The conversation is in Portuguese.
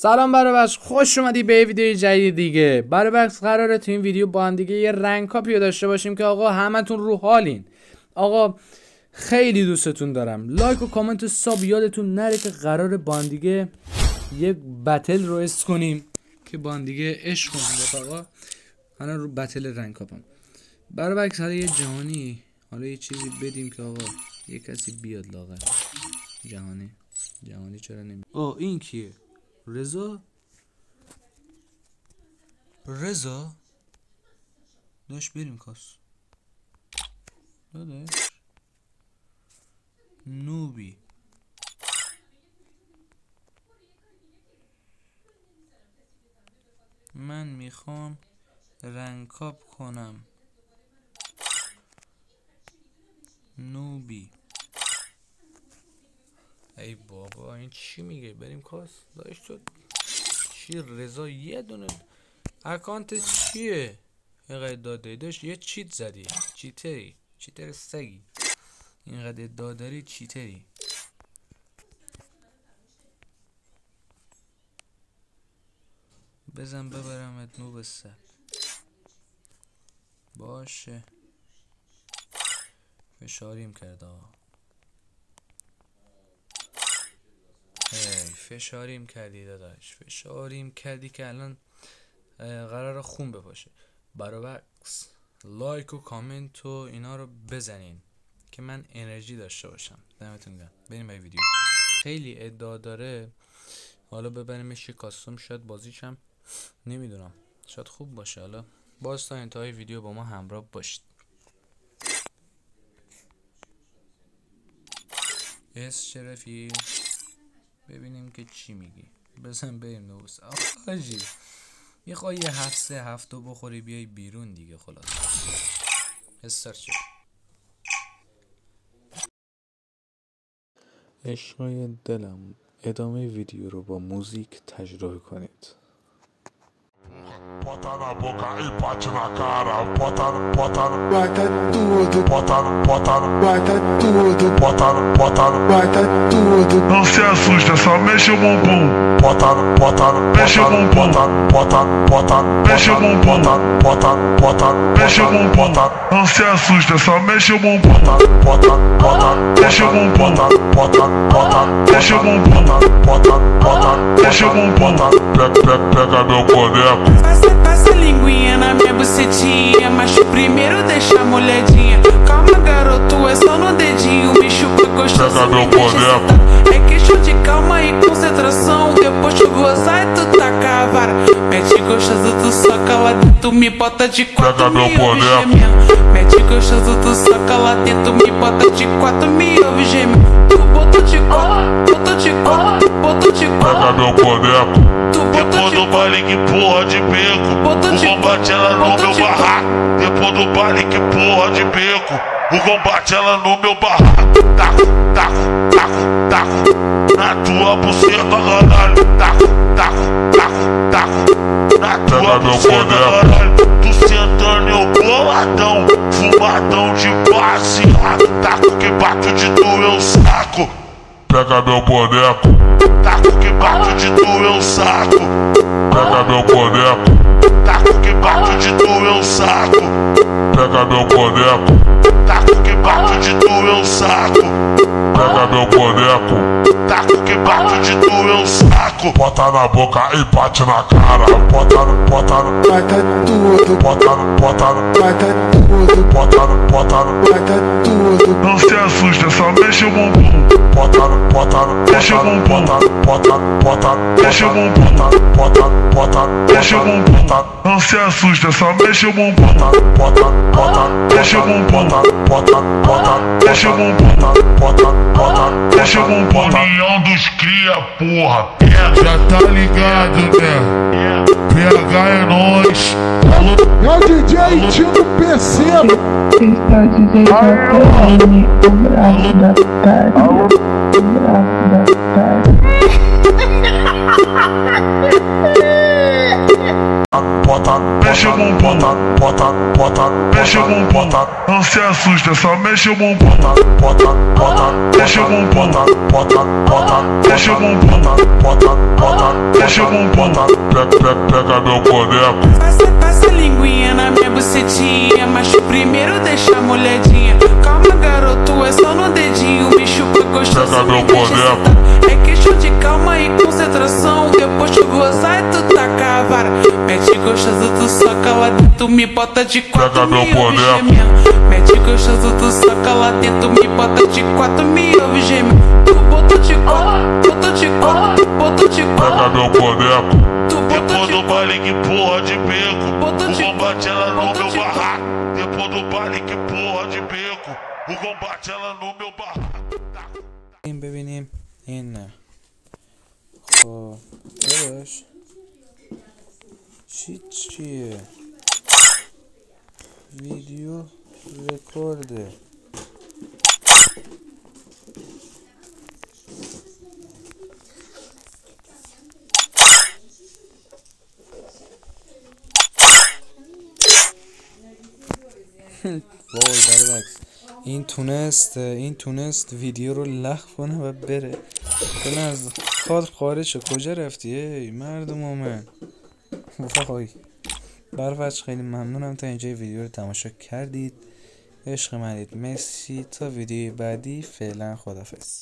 سلام برابرش، خوش اومدی به ویدیو جدید دیگه. برابرش قراره تو این ویدیو با هم دیگه یه رنگ کاپی داشته باشیم که آقا همتون رو حالین. آقا خیلی دوستتون دارم. لایک و کامنت و ساب یادتون نره که قراره با هم دیگه یک بتل رو اس کنیم که با هم دیگه عشق کنیم. آقا الان رو بتل رنگ کاپم. برابرش حالا یه جهانی، حالا یه چیزی بدیم که آقا یه کسی بیاد لاغر. جهانی چرا نمی؟ این کیه؟ رضا داش بریم کاس داداش. نوبی من میخوام رنگ کاپ کنم. نوبی ای بابا این چی میگه؟ بریم کاس داش. تو چی رضا یه دونه اکانت چیه؟ اینقدر داده داشت یه چیت زدی. چیتر سگی. اینقدر داداری چیتری. بزن ببرمت نوب سگ. باشه فشاریم کرد آقا. فشاریم کردی داداش. فشاریم کردی که الان قرار خون بپاشه. برابرش لایک و کامنت و اینا رو بزنین که من انرژی داشته باشم. دمتون گرم. بریم به ویدیو. خیلی ادعا داره حالا ببریمش یه کاستوم. شاید بازیشم نمیدونم شاید خوب باشه. حالا باز تا انتهای ویدیو با ما همراه باشید. شرفی ببینیم که چی میگی. بزن بریم نوست. آجی میخوای یه هفته بخوری بیای بیرون دیگه. خلاص استارت شد. عشقای دلم، ادامه ویدیو رو با موزیک تجربه کنید. Bota na boca e bate na cara, bota tudo, bota tudo, bota tudo. Não se assusta, só mexe o bumbum. Mexe o bumbum. Mexe o bumbum. Mexe o bumbum. Não se assusta, só mexe o bumbum. Mexe o bumbum. Mexe o bumbum. Mexe o bumbum. Pega meu boneco. Passa a linguinha na minha bucetinha, mas primeiro deixa a molhadinha. Calma garoto, é só no dedinho. Me chupa gostoso, me deixa excitar. É questão de calma e concentração. Depois tu gozar e tu taca a vara. Mete gostoso, tu soca lá dentro. Me bota de quatro, me ouve gemendo. Mete gostoso, tu soca lá dentro. Me bota de quatro, me ouve gemendo. Tu botou de quatro, botou de quatro, botou de quatro. Pega meu boneco. Depois do baile que porra de beco, o combate ela no meu barraco. Depois do baile que porra de beco, o combate ela no meu barraco. Taco, taco, taco, taco, na tua buceta caralho. Taco, taco, taco, taco, na tua buceta caralho. Tu sentando eu boladão, fumadão de baseado. Taco que bato de doer o saco. Pega meu boneco. Taco que bato de doer o saco. Pega meu boneco. Taco que bato de doer o saco. Pega meu boneco. Taco que bato de doer o saco. Pega meu boneco. Taco que bato de doer o saco. Bota na boca e bate na cara. Bota tudo. Bota tudo. Não se assusta, só mexe o bumbum. Mexe o bumbum. Mexe o bumbum. Mexe o bumbum. Não se assusta, só mexe o bumbum. Mexe o bumbum. Mexe o bumbum. Mexe o bumbum. União dos cria, porra. Já tá ligado, né? PH é nóis. É o DJ Tino PC. Está o DJ JN, o bravo da tarde. O bravo da tarde. Mexe mexe o bumbum, mexe o bumbum, não se assusta, só mexe o bumbum, mexe o bumbum, mexe o bumbum, mexe o bumbum, pega meu boneco. Passa a linguinha na minha bucetinha, mas primeiro deixa a molhadinha. Calma garoto, é só no dedinho, me chupa gostoso, Pega meu me deixa boneco. excitado. É questão de calma e concentração, depois tu gozar e tu taca a vara. Mete gostoso, tu soca lá dentro, me bota de Pega quatro, meu me ouve boneco. gemendo. Mete gostoso, tu soca lá dentro, me bota de quatro, me ouve gemendo. Tu botou de quatro, botou de quatro, botou de Pega quatro. meu boneco. Tu botou Depois de do baile que porra de beco, Botou o de- combate ela no botou meu de- barraco. Depois do baile que porra de beco, o combate ela no meu barraco. این ببینیم این نه خب داداش چیه ویدیو رکورده وای برعکس این تونست ویدیو رو لغو کنه و بره کنه از کادر خارج شد. کجا رفتی ای مرد مومن؟ وای برفرش خیلی ممنونم تا اینجا ویدیو رو تماشا کردید. عشق منید. مرسی تا ویدیو بعدی. فعلا خدافظ.